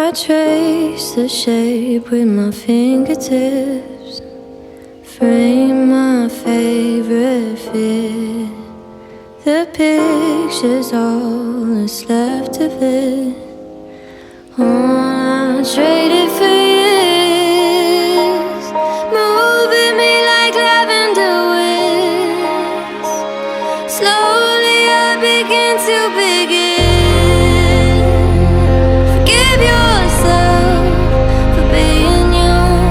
I trace the shape with my fingertips, frame my favorite fear. The picture's all that's left of it. Oh, I traded for years, moving me like lavender winds. Slowly I begin to begin. Forgive yourself for being young,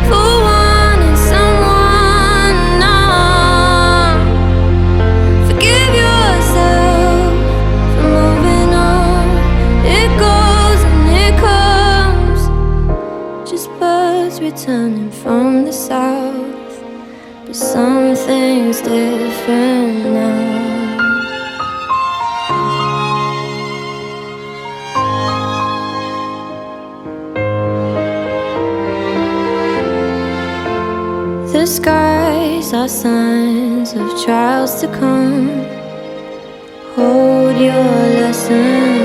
for wanting someone now. Forgive yourself for moving on. It goes and it comes, just birds returning from the south. But something's different now. The skies are signs of trials to come. Hold your lesson